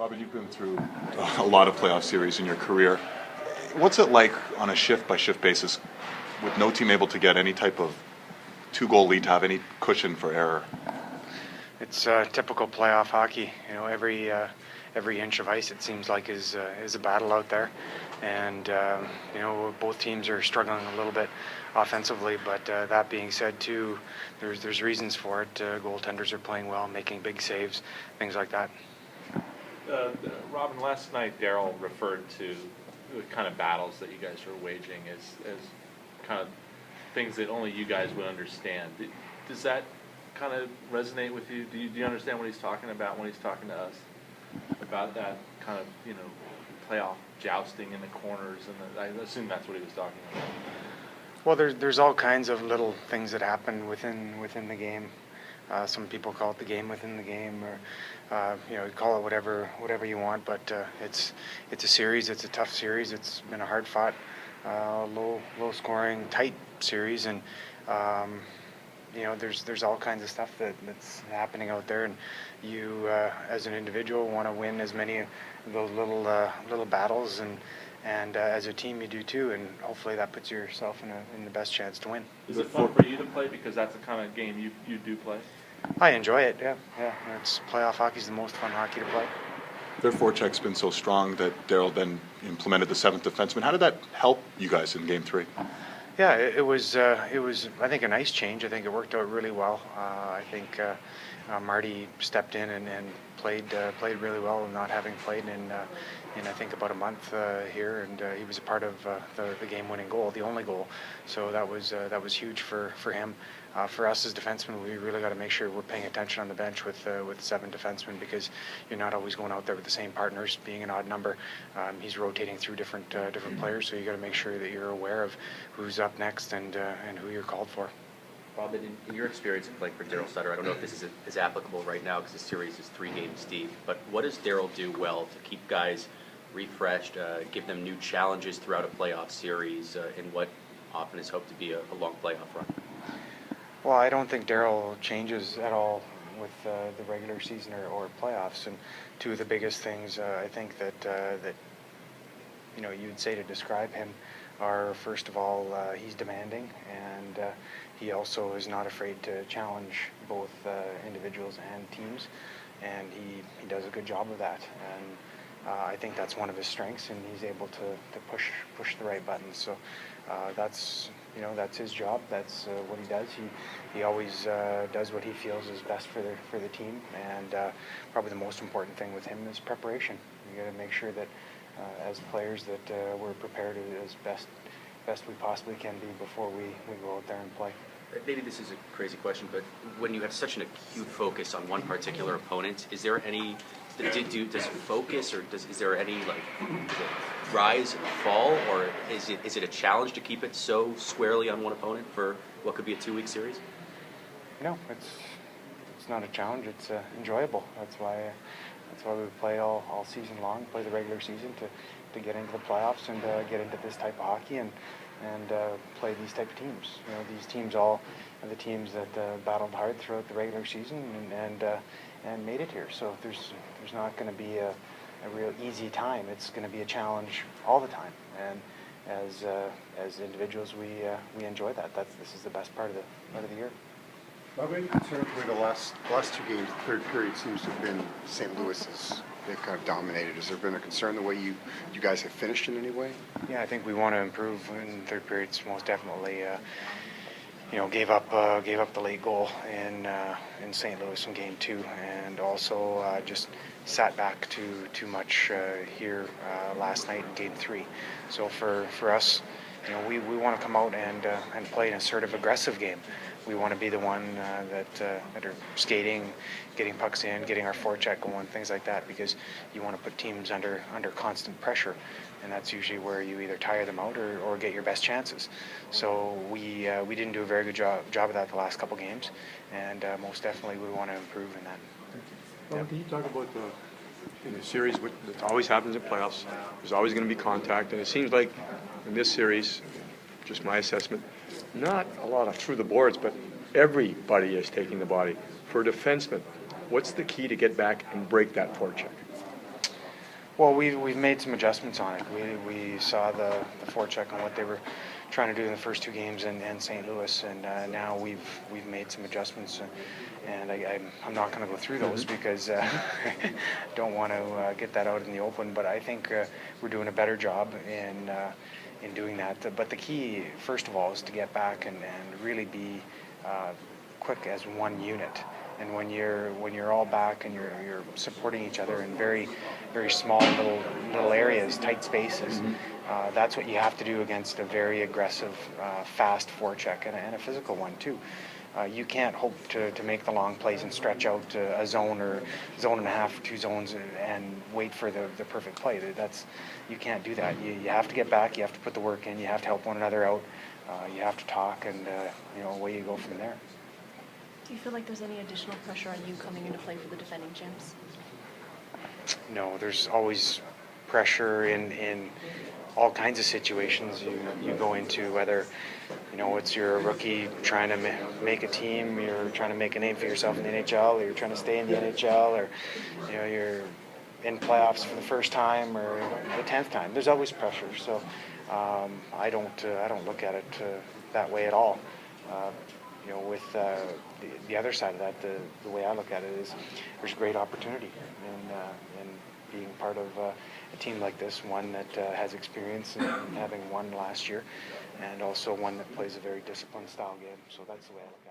Robyn, you've been through a lot of playoff series in your career. What's it like on a shift-by-shift basis with no team able to get any type of two-goal lead to have any cushion for error? It's typical playoff hockey. You know, every inch of ice it seems like is a battle out there, and you know, both teams are struggling a little bit offensively. But that being said, too, there's reasons for it. Goaltenders are playing well, making big saves, things like that. Robyn, last night Darryl referred to the kind of battles that you guys are waging as kind of things that only you guys would understand. Does that kind of resonate with you? Do you understand what he's talking about when he's talking to us about that kind of, you know, playoff jousting in the corners? And I assume that's what he was talking about. Well, there's all kinds of little things that happen within the game. Some people call it the game within the game, or you know, call it whatever you want. But it's a series. It's a tough series. It's been a hard-fought, low-scoring, tight series, and you know, there's all kinds of stuff that's happening out there, and you as an individual want to win as many of those little battles, and as a team you do too, and hopefully that puts yourself in the best chance to win. Is it fun for you to play because that's the kind of game you do play? I enjoy it. Yeah. It's playoff hockey's the most fun hockey to play. Their forecheck's been so strong that Darryl then implemented the seventh defenseman. How did that help you guys in Game 3? Yeah, it was I think a nice change. I think it worked out really well. I think Marty stepped in and played really well, not having played in I think about a month here, and he was a part of the game-winning goal, the only goal. So that was huge for him. For us as defensemen, we really got to make sure we're paying attention on the bench with 7 defensemen, because you're not always going out there with the same partners, being an odd number. He's rotating through different players, so you got to make sure that you're aware of who's up next and who you're called for. Robyn, in your experience of playing for Darryl Sutter, I don't know if this is applicable right now because the series is 3 games deep, but what does Darryl do well to keep guys refreshed, give them new challenges throughout a playoff series in what often is hoped to be a long playoff run? Well, I don't think Darryl changes at all with the regular season or playoffs. And two of the biggest things I think that you know you'd say to describe him are, first of all, he's demanding, and he also is not afraid to challenge both individuals and teams, and he does a good job of that. And I think that's one of his strengths, and he's able to push the right buttons. So that's his job. That's what he does. He always does what he feels is best for the team, and probably the most important thing with him is preparation. You got to make sure that as players that we're prepared as best we possibly can be before we go out there and play. Maybe this is a crazy question, but when you have such an acute focus on one particular opponent, is there any does it focus, or is there any rise and fall, or is it a challenge to keep it so squarely on one opponent for what could be a 2-week series? No, it's not a challenge. It's enjoyable. That's why we play all season long, play the regular season to get into the playoffs and get into this type of hockey and play these type of teams. You know, these teams all are the teams that battled hard throughout the regular season and made it here. So there's not going to be a real easy time. It's going to be a challenge all the time. And as individuals, we enjoy that. This is the best part of the year. Robyn, certainly the last 2 games, the third period seems to have been St. Louis's. They've kind of dominated. Has there been a concern the way you guys have finished in any way? Yeah, I think we want to improve in third periods, most definitely. You know, gave up the late goal in St. Louis in Game 2, and also just sat back too much here last night in Game 3. So for us, you know, we want to come out and play an assertive, aggressive game. We want to be the one that are skating, getting pucks in, getting our forecheck going, things like that, because you want to put teams under constant pressure, and that's usually where you either tire them out or get your best chances. So we didn't do a very good job of that the last couple games, and most definitely we want to improve in that. Well, can you talk about in the series, what always happens in playoffs, there's always going to be contact, and it seems like in this series, just my assessment, not a lot of through the boards, but everybody is taking the body. For a defenseman, what's the key to get back and break that forecheck? Well, we've made some adjustments on it. We saw the forecheck on what they were trying to do in the first two games in St. Louis, and now we've made some adjustments. And I'm not going to go through those because don't want to get that out in the open. But I think we're doing a better job in doing that. But the key, first of all, is to get back and really be quick as one unit. And when you're all back and you're supporting each other in very small little areas, tight spaces, that's what you have to do against a very aggressive, fast forecheck and a physical one too. You can't hope to make the long plays and stretch out a zone or zone and a half or two zones and wait for the perfect play. You can't do that. You have to get back. You have to put the work in. You have to help one another out. You have to talk, and away you go from there. Do you feel like there's any additional pressure on you coming into play for the defending champs? No, there's always pressure in all kinds of situations you go into, whether it's you're a rookie trying to make a team, you're trying to make a name for yourself in the NHL, or you're trying to stay in the NHL, or you're in playoffs for the first time or the 10th time. There's always pressure. So I don't look at it that way at all. With the other side of that, the way I look at it is there's great opportunity in being part of a team like this, one that has experience in having won last year, and also one that plays a very disciplined style game. So that's the way I look at it.